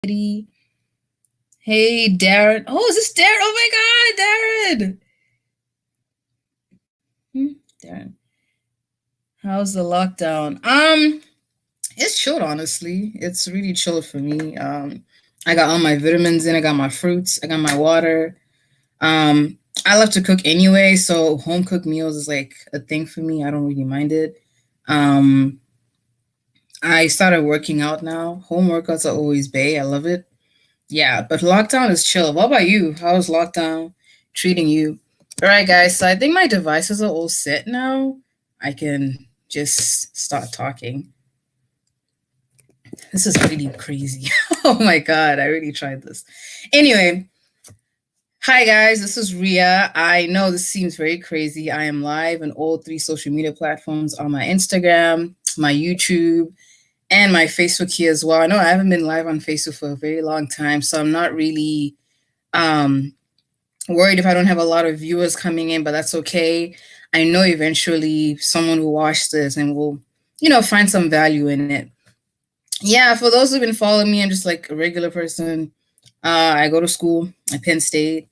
Hey, Darren. Oh, is this Darren? Oh my God, Darren. Darren. How's the lockdown? It's chilled, honestly. It's really chilled for me. I got all my vitamins in, I got my fruits, I got my water. Um, I love to cook anyway, so home cooked meals is like a thing for me. I don't really mind it. Um, I started working out now. Home workouts are always bae. I love it. Yeah, but lockdown is chill. What about you? How's lockdown treating you? All right, guys. So I think my devices are all set now. I can just start talking. This is really crazy. Oh my God, I really tried this. Anyway, hi guys, this is Ria. I know this seems very crazy. I am live on all three social media platforms on my Instagram, my YouTube, and my Facebook here as well. I know I haven't been live on Facebook for a very long time, so I'm not really um worried if I don't have a lot of viewers coming in, but that's okay. I know eventually someone will watch this and will, find some value in it. Yeah, for those who've been following me, I'm just like a regular person. I go to school at Penn State.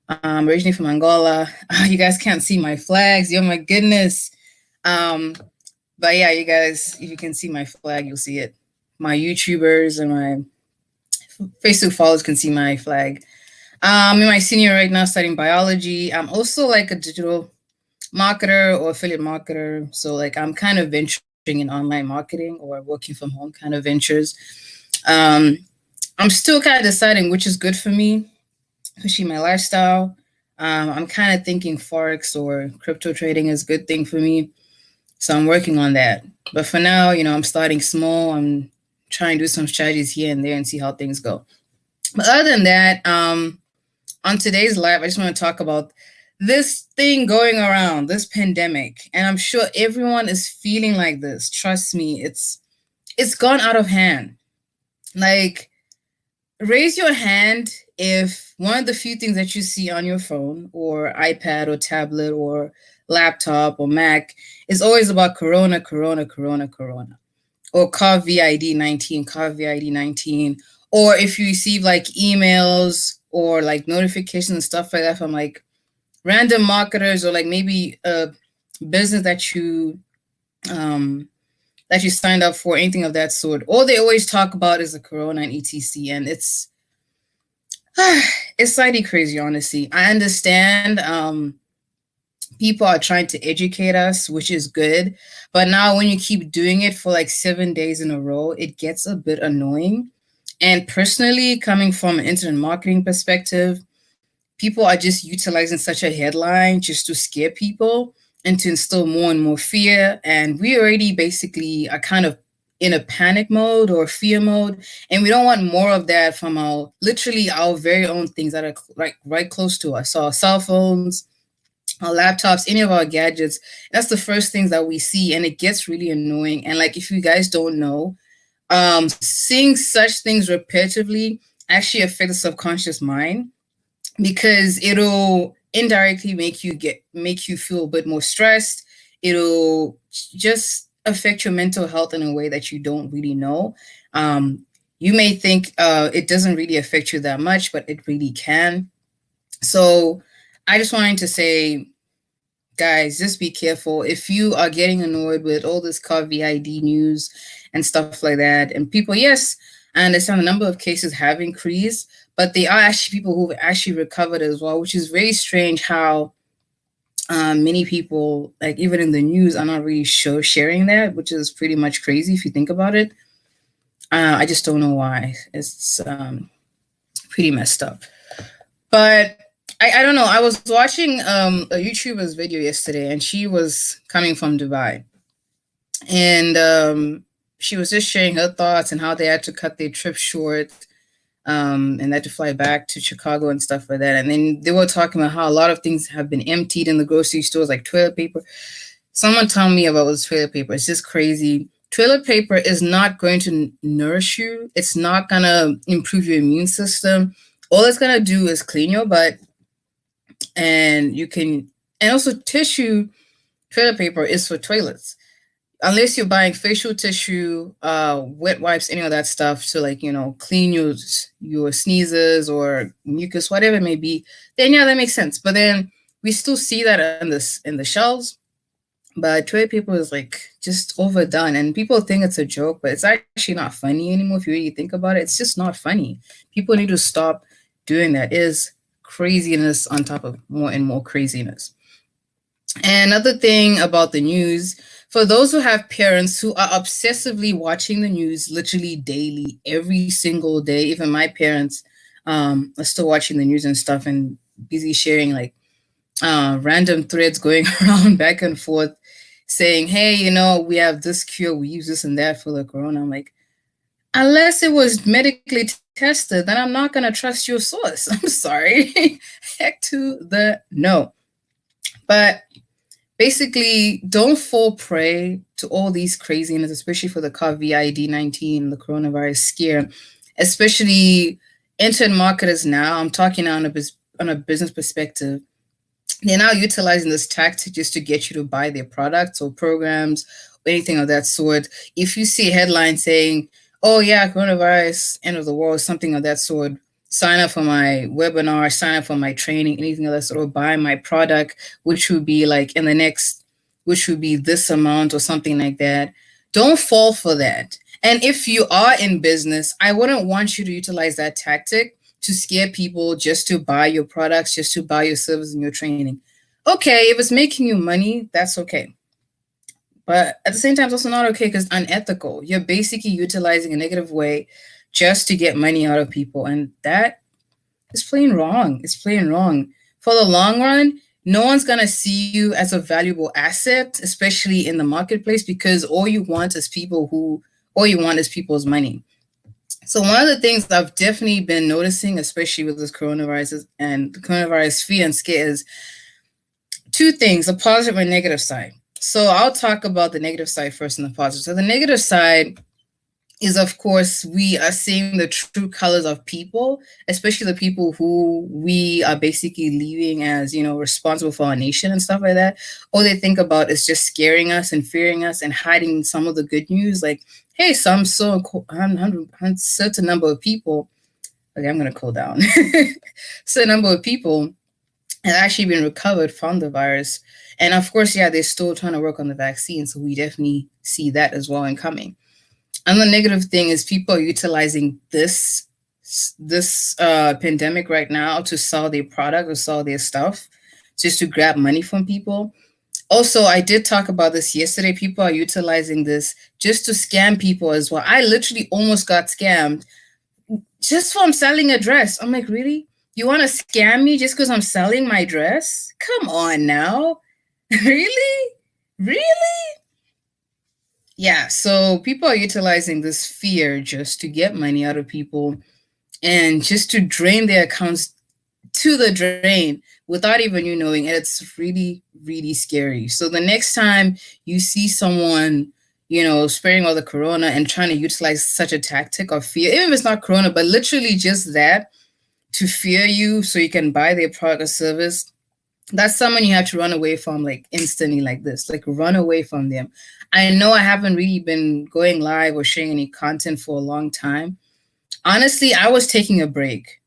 I'm originally from Angola. You guys can't see my flags. Oh my goodness. Um, but yeah, you guys, if you can see my flag, you'll see it. My YouTubers and my Facebook followers can see my flag. I'm in my senior right now studying biology. I'm also like a digital marketer or affiliate marketer. So like I'm kind of venturing in online marketing or working from home kind of ventures. Um, I'm still kind of deciding which is good for me, especially my lifestyle. I'm kind of thinking Forex or crypto trading is a good thing for me. So I'm working on that. But for now, I'm starting small. I'm trying to do some strategies here and there and see how things go. But other than that, on today's live, I just want to talk about this thing going around, this pandemic. And I'm sure everyone is feeling like this. Trust me, it's gone out of hand. Like, raise your hand if one of the few things that you see on your phone or iPad or tablet or laptop or Mac is always about corona, corona, corona, corona. Or COVID-19, COVID-19. Or if you receive like emails or like notifications and stuff like that from like random marketers or like maybe a business um that you signed up for, anything of that sort. All they always talk about is the corona and etc. And it's slightly crazy, honestly. I understand people are trying to educate us, which is good. But now when you keep doing it for like 7 days in a row, it gets a bit annoying. And personally, coming from an internet marketing perspective, people are just utilizing such a headline just to scare people and to instill more and more fear. And we already basically are kind of in a panic mode or fear mode. And we don't want more of that from literally our very own things that are right close to us. So our cell phones, our laptops, any of our gadgets, that's the first things that we see. And it gets really annoying. And like, if you guys don't know, seeing such things repetitively actually affect the subconscious mind because it'll indirectly make you feel a bit more stressed. It'll just affect your mental health in a way that you don't really know. You may think it doesn't really affect you that much, but it really can. So I just wanted to say, guys, just be careful. If you are getting annoyed with all this COVID news and stuff like that, and people, yes, I understand the number of cases have increased, but they are actually people who've actually recovered as well, which is very strange how many people, like even in the news, are not really sharing that, which is pretty much crazy if you think about it. I just don't know why. It's pretty messed up. But I don't know. I was watching a YouTuber's video yesterday, and she was coming from Dubai, and she was just sharing her thoughts and how they had to cut their trip short, and they had to fly back to Chicago and stuff like that. And then they were talking about how a lot of things have been emptied in the grocery stores, like toilet paper. Someone told me about this toilet paper. It's just crazy. Toilet paper is not going to nourish you. It's not gonna improve your immune system. All it's gonna do is clean your butt, and you can. And also, tissue toilet paper is for toilets. unless you're buying facial tissue, wet wipes, any of that stuff to, like, clean your sneezes or mucus, whatever it may be, then yeah, that makes sense. But then we still see that in the shelves. But toilet paper is like just overdone, and people think it's a joke, but it's actually not funny anymore. If you really think about it, it's just not funny. People need to stop doing that. It is craziness on top of more and more craziness. And another thing about the news, for those who have parents who are obsessively watching the news literally daily, every single day, even my parents are still watching the news and stuff and busy sharing like random threads going around back and forth saying, hey, we have this cure, we use this and that for the corona. I'm like, unless it was medically tested, then I'm not going to trust your source. I'm sorry. Heck to the no. But basically, don't fall prey to all these craziness, especially for the COVID-19, the coronavirus scare, especially internet marketers now. I'm talking now on a business perspective. They're now utilizing this tactic just to get you to buy their products or programs or anything of that sort. If you see a headline saying, oh yeah, coronavirus, end of the world, something of that sort, sign up for my webinar, sign up for my training, anything of that sort, or buy my product, which would be like which would be this amount or something like that. Don't fall for that. And if you are in business, I wouldn't want you to utilize that tactic to scare people just to buy your products, just to buy your service and your training. Okay, if it's making you money, that's okay. But at the same time, it's also not okay because it's unethical. You're basically utilizing a negative way just to get money out of people. And that is plain wrong. It's plain wrong. For the long run, no one's going to see you as a valuable asset, especially in the marketplace, because all you want is people's money. So one of the things I've definitely been noticing, especially with this coronavirus and the coronavirus fear and scare, is two things: a positive and negative side. So I'll talk about the negative side first and the positive. So the negative side is, of course, we are seeing the true colors of people, especially the people who we are basically leaving as, responsible for our nation and stuff like that. All they think about is just scaring us and fearing us and hiding some of the good news. Like, hey, certain number of people, okay, I'm going to cool down. Certain number of people have actually been recovered from the virus. And of course, yeah, they're still trying to work on the vaccine. So we definitely see that as well incoming. And the negative thing is people are utilizing this pandemic right now to sell their product or sell their stuff, just to grab money from people. Also, I did talk about this yesterday. People are utilizing this just to scam people as well. I literally almost got scammed just from selling a dress. I'm like, really? You want to scam me just because I'm selling my dress? Come on now. Really? Really? Yeah, so people are utilizing this fear just to get money out of people and just to drain their accounts to the drain without even you knowing. And it's really, really scary. So the next time you see someone, spreading all the corona and trying to utilize such a tactic of fear, even if it's not corona, but literally just that to fear you so you can buy their product or service, that's someone you have to run away from, like instantly, like this, like run away from them. I know I haven't really been going live or sharing any content for a long time. Honestly, I was taking a break.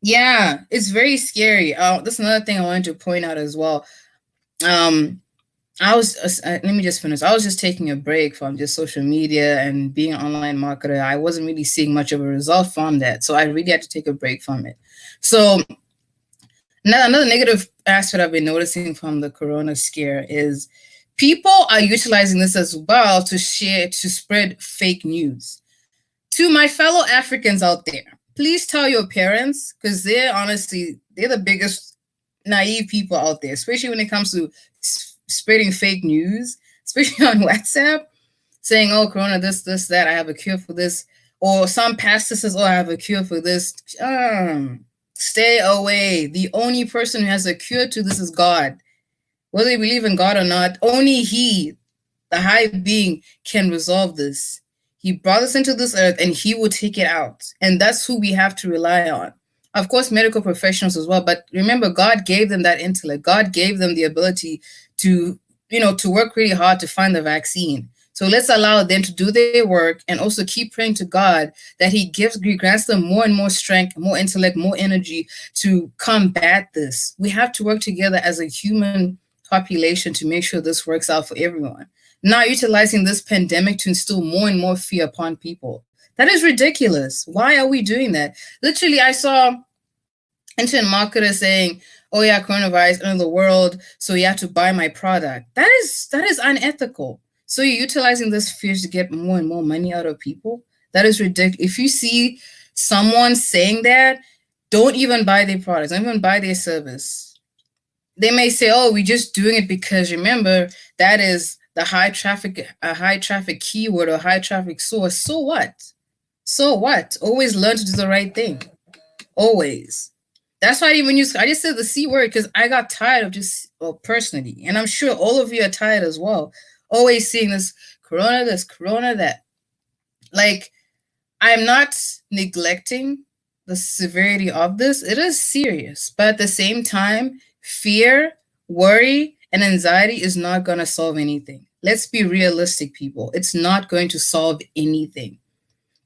Yeah, it's very scary. That's another thing I wanted to point out as well. Let me just finish. I was just taking a break from just social media and being an online marketer. I wasn't really seeing much of a result from that. So I really had to take a break from it. So now, another negative aspect I've been noticing from the corona scare is people are utilizing this as well to spread fake news. To my fellow Africans out there, please tell your parents, because they're the biggest naive people out there, especially when it comes to spreading fake news, especially on WhatsApp, saying, oh, corona, this, that, I have a cure for this. Or some pastor says, oh, I have a cure for this. Stay away. The only person who has a cure to this is God. Whether you believe in God or not, only He, the high being, can resolve this. He brought us into this earth and He will take it out. And that's who we have to rely on. Of course, medical professionals as well. But remember, God gave them that intellect. God gave them the ability to to work really hard to find the vaccine. So let's allow them to do their work and also keep praying to God that He grants them more and more strength, more intellect, more energy to combat this. We have to work together as a human population to make sure this works out for everyone. Not utilizing this pandemic to instill more and more fear upon people. That is ridiculous. Why are we doing that? Literally, I saw internet marketers saying, "Oh yeah, coronavirus in the world, so you have to buy my product." That is unethical. So you're utilizing this fear to get more and more money out of people. That is ridiculous. If you see someone saying that, don't even buy their products. Don't even buy their service. They may say, "Oh, we're just doing it because remember that is the high traffic keyword or high traffic source." So what? So what? Always learn to do the right thing. Always. That's why I didn't even use. I just said the C word because I got tired of just, well, personally, and I'm sure all of you are tired as well. Always seeing this corona, that. Like, I'm not neglecting the severity of this. It is serious, but at the same time, fear, worry, and anxiety is not going to solve anything. Let's be realistic, people. It's not going to solve anything.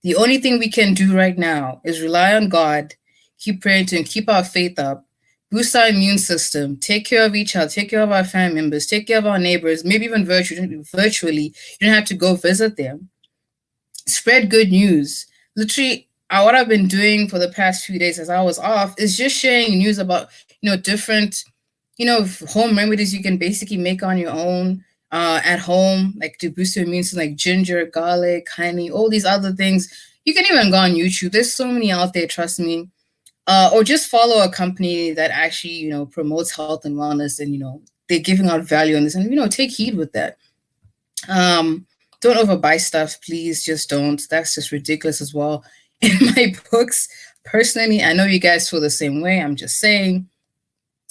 The only thing we can do right now is rely on God, keep praying to Him, keep our faith up, boost our immune system, take care of each other, take care of our family members, take care of our neighbors, maybe even virtually. You don't have to go visit them. Spread good news. Literally, what I've been doing for the past few days as I was off is just sharing news about, different, home remedies you can basically make on your own at home, like to boost your immune system, like ginger, garlic, honey, all these other things. You can even go on YouTube. There's so many out there, trust me. Or just follow a company that actually, promotes health and wellness, and, they're giving out value on this, and, take heed with that. Don't overbuy stuff, please. Just don't. That's just ridiculous as well. In my books, personally, I know you guys feel the same way. I'm just saying.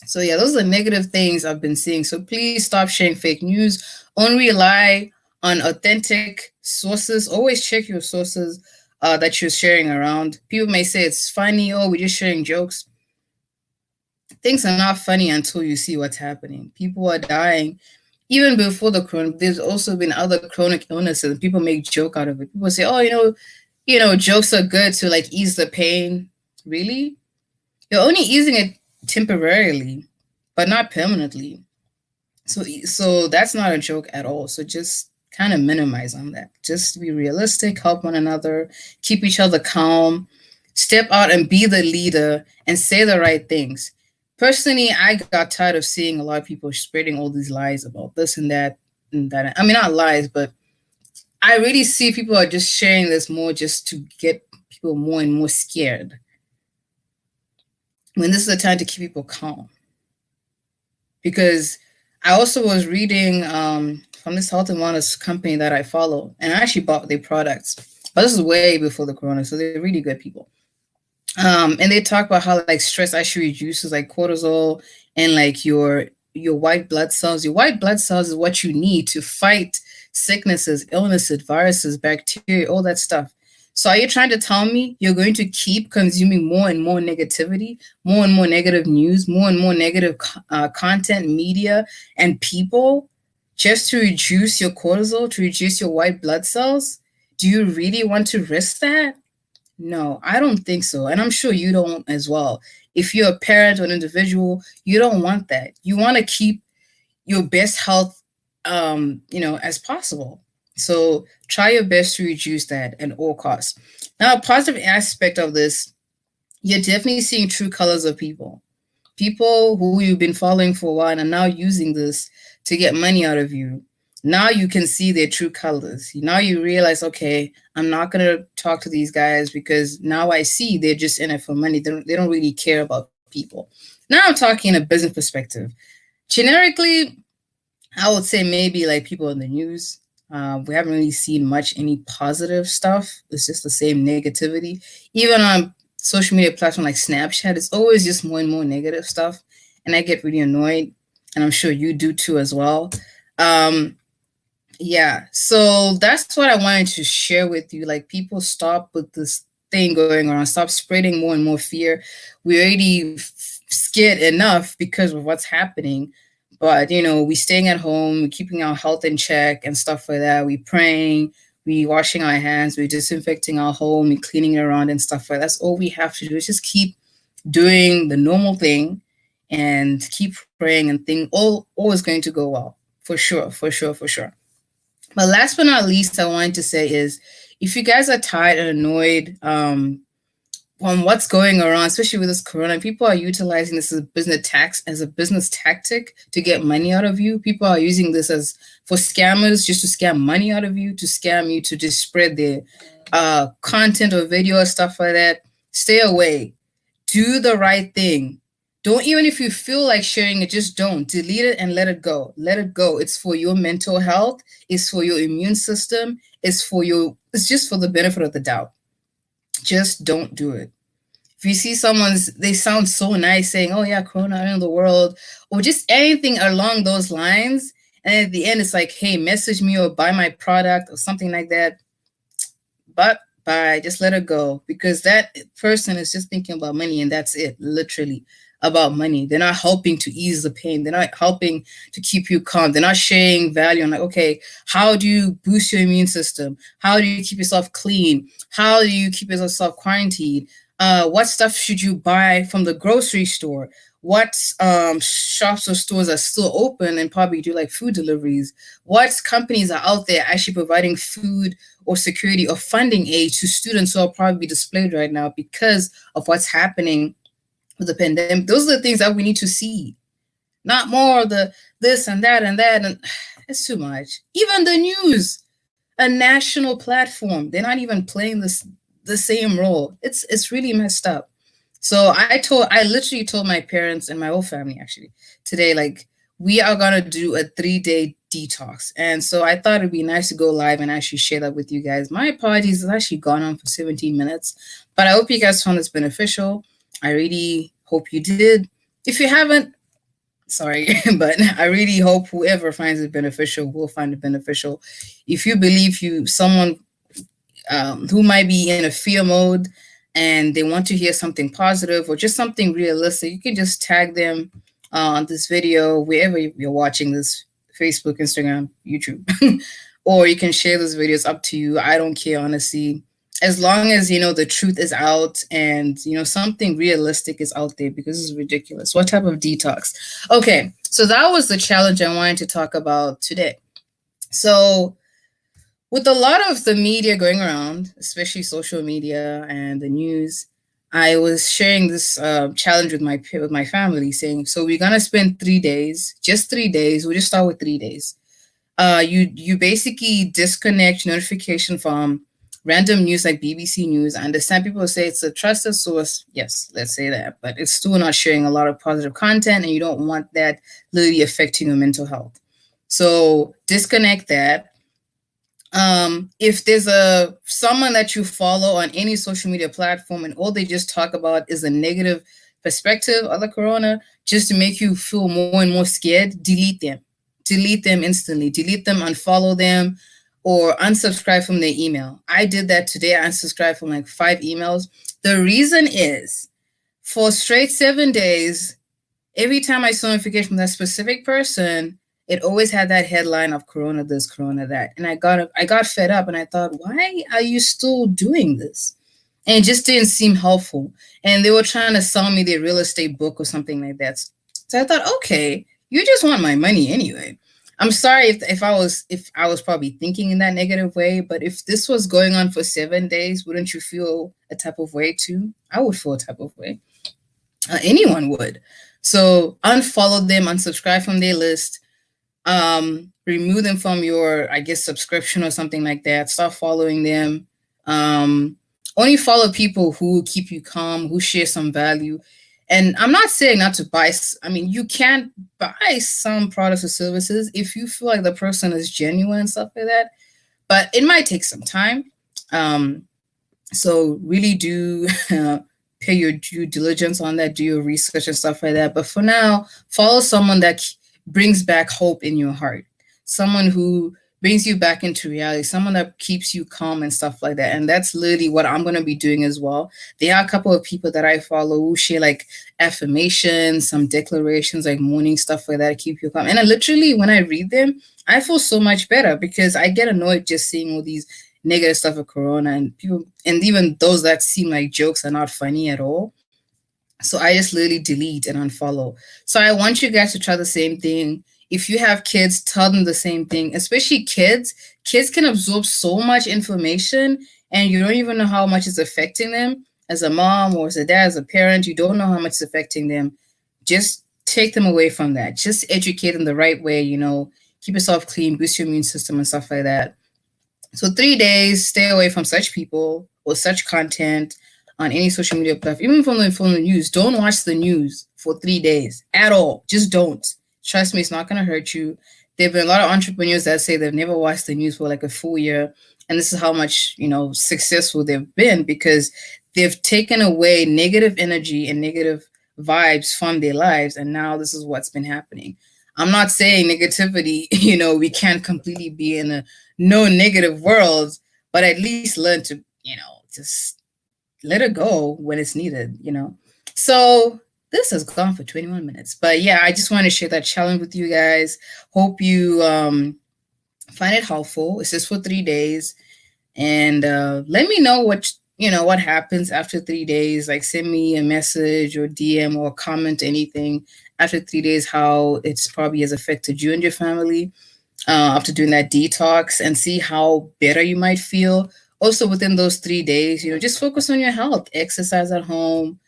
So yeah, those are the negative things I've been seeing. So please stop sharing fake news. Only rely on authentic sources. Always check your sources that you're sharing around. People may say it's funny. Oh, we're just sharing jokes. Things are not funny until you see what's happening. People are dying. Even before the corona, there's also been other chronic illnesses, and people make joke out of it. People say, "Oh, jokes are good to like ease the pain." Really? You're only easing it temporarily, but not permanently. So that's not a joke at all. So just kind of minimize on that. Just be realistic, help one another, keep each other calm, step out and be the leader and say the right things. Personally, I got tired of seeing a lot of people spreading all these lies about this and that and that. I mean, not lies, but I really see people are just sharing this more just to get people more and more scared, when this is a time to keep people calm. Because I also was reading from this health and wellness company that I follow, and I actually bought their products. But this is way before the corona, so they're really good people. And they talk about how like stress actually reduces like cortisol and like your white blood cells. Your white blood cells is what you need to fight sicknesses, illnesses, viruses, bacteria, all that stuff. So are you trying to tell me you're going to keep consuming more and more negativity, more and more negative news, more and more negative content, media, and people just to reduce your cortisol, to reduce your white blood cells? Do you really want to risk that? No, I don't think so. And I'm sure you don't as well. If you're a parent or an individual, you don't want that. You want to keep your best health, as possible. So try your best to reduce that at all costs. Now, a positive aspect of this, you're definitely seeing true colors of people. People who you've been following for a while and are now using this to get money out of you. Now you can see their true colors. Now you realize, okay, I'm not going to talk to these guys because now I see they're just in it for money. They don't really care about people. Now I'm talking in a business perspective. Generically, I would say maybe like people in the news. We haven't really seen much any positive stuff. It's just the same negativity. Even on social media platform like Snapchat, it's always just more and more negative stuff. And I get really annoyed. And I'm sure you do too as well. Yeah, so that's what I wanted to share with you. Like, people, stop with this thing going on. Stop spreading more and more fear. We're already scared enough because of what's happening. But we staying at home, we keeping our health in check and stuff like that. We praying, we washing our hands, we disinfecting our home, we cleaning it around and stuff like that. That's all we have to do is just keep doing the normal thing and keep praying, and thing all is going to go well. For sure, for sure, for sure. But last but not least, I wanted to say is, if you guys are tired and annoyed on what's going around, especially with this corona, people are utilizing this as a business tactic to get money out of you. People are using this as for scammers, just to scam money out of you, to scam you, to just spread their content or video or stuff like that. Stay away. Do the right thing. Don't, even if you feel like sharing it, just don't. Delete it and let it go. Let it go. It's for your mental health. It's for your immune system. It's just for the benefit of the doubt. Just don't do it. If you see they sound so nice saying, oh yeah, corona in the world, or just anything along those lines, and at the end it's like, hey, message me or buy my product or something like that. But bye, just let it go, because that person is just thinking about money, and that's it, literally about money. They're not helping to ease the pain. They're not helping to keep you calm. They're not sharing value on, like, okay, how do you boost your immune system? How do you keep yourself clean? How do you keep yourself quarantined? What stuff should you buy from the grocery store? What shops or stores are still open and probably do like food deliveries? What companies are out there actually providing food or security or funding aid to students who are probably displayed right now because of what's happening with the pandemic? Those are the things that we need to see, not more of the this and that and that. And it's too much. Even the news, a national platform, they're not even playing the same role. It's really messed up. So I literally told my parents and my whole family actually today, like, we are gonna do a 3-day detox. And so I thought it'd be nice to go live and actually share that with you guys. My apologies, it's actually gone on for 17 minutes, but I hope you guys found this beneficial. I really hope you did. If you haven't, sorry, but I really hope whoever finds it beneficial will find it beneficial. If you believe someone who might be in a fear mode and they want to hear something positive or just something realistic, you can just tag them on this video, wherever you're watching this, Facebook, Instagram, YouTube, or you can share those videos, up to you. I don't care, honestly. As long as, the truth is out and, something realistic is out there, because this is ridiculous. What type of detox? Okay, so that was the challenge I wanted to talk about today. So with a lot of the media going around, especially social media and the news, I was sharing this challenge with my family, saying, so we're gonna spend 3 days, just 3 days. We'll just start with 3 days. You basically disconnect notification from random news like BBC News. I understand people say it's a trusted source. Yes, let's say that, but it's still not sharing a lot of positive content, and you don't want that literally affecting your mental health. So disconnect that. If there's someone that you follow on any social media platform and all they just talk about is a negative perspective of the corona, just to make you feel more and more scared, delete them. Delete them instantly. Delete them, unfollow them, or unsubscribe from their email. I did that today. I unsubscribed from like 5 emails. The reason is, for straight 7 days, every time I saw notification from that specific person, it always had that headline of corona this, corona that. And I got fed up, and I thought, why are you still doing this? And it just didn't seem helpful. And they were trying to sell me their real estate book or something like that. So I thought, okay, you just want my money anyway. I'm sorry if I was probably thinking in that negative way, but if this was going on for 7 days, wouldn't you feel a type of way too? I would feel a type of way. Anyone would. So unfollow them, unsubscribe from their list. Remove them from your, I guess, subscription or something like that. Stop following them. Only follow people who keep you calm, who share some value. And I'm not saying not to buy. I mean, you can buy some products or services if you feel like the person is genuine and stuff like that. But it might take some time. So really do pay your due diligence on that, do your research and stuff like that. But for now, follow someone that brings back hope in your heart. Someone who brings you back into reality, someone that keeps you calm and stuff like that. And that's literally what I'm going to be doing as well. There are a couple of people that I follow who share like affirmations, some declarations, like morning stuff like that to keep you calm. And I literally, when I read them, I feel so much better because I get annoyed just seeing all these negative stuff of Corona and people, and even those that seem like jokes are not funny at all. So I just literally delete and unfollow. So I want you guys to try the same thing. If you have kids, tell them the same thing, especially kids. Kids can absorb so much information and you don't even know how much it's affecting them. As a mom or as a dad, as a parent, you don't know how much it's affecting them. Just take them away from that. Just educate them the right way, keep yourself clean, boost your immune system and stuff like that. So 3 days, stay away from such people or such content on any social media platform, even from the news. Don't watch the news for 3 days at all. Just don't. Trust me, it's not going to hurt you. There have been a lot of entrepreneurs that say they've never watched the news for like a full year. And this is how much, successful they've been because they've taken away negative energy and negative vibes from their lives. And now this is what's been happening. I'm not saying negativity, we can't completely be in a no negative world, but at least learn to, just let it go when it's needed. So this has gone for 21 minutes. But yeah, I just want to share that challenge with you guys. Hope you find it helpful. It's just for 3 days. And let me know what happens after 3 days. Like send me a message or DM or comment anything after 3 days, how it's probably has affected you and your family after doing that detox, and see how better you might feel. Also within those 3 days, just focus on your health, exercise at home,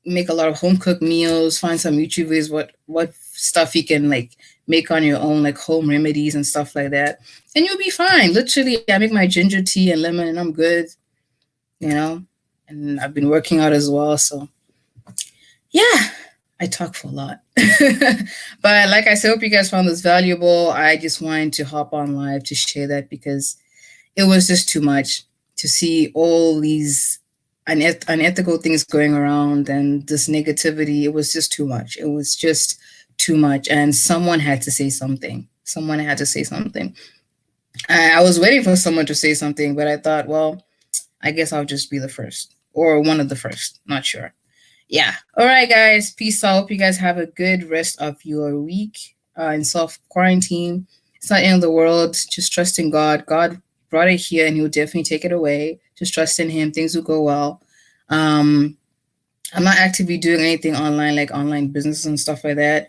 make a lot of home cooked meals, find some YouTube videos, what stuff you can like make on your own, like home remedies and stuff like that. And you'll be fine. Literally, I make my ginger tea and lemon and I'm good, and I've been working out as well. So yeah, I talk for a lot. But like I said, hope you guys found this valuable. I just wanted to hop on live to share that because it was just too much to see all these unethical things going around and this negativity. It was just too much. It was just too much. And someone had to say something. Someone had to say something. I was waiting for someone to say something, but I thought, well, I guess I'll just be the first or one of the first. Not sure. Yeah. All right, guys. Peace out. Hope you guys have a good rest of your week in self quarantine. It's not the end of the world. Just trust in God. God brought it here and he'll definitely take it away. Just trust in him. Things will go well. I'm not actively doing anything online, like online business and stuff like that.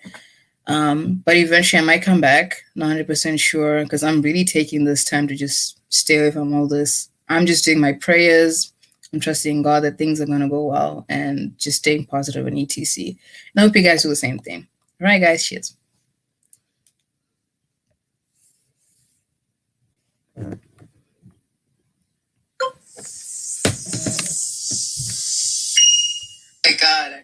But eventually I might come back. Not 100% sure because I'm really taking this time to just stay away from all this. I'm just doing my prayers. I'm trusting God that things are going to go well and just staying positive and etc. And I hope you guys do the same thing. All right, guys. Cheers. My God.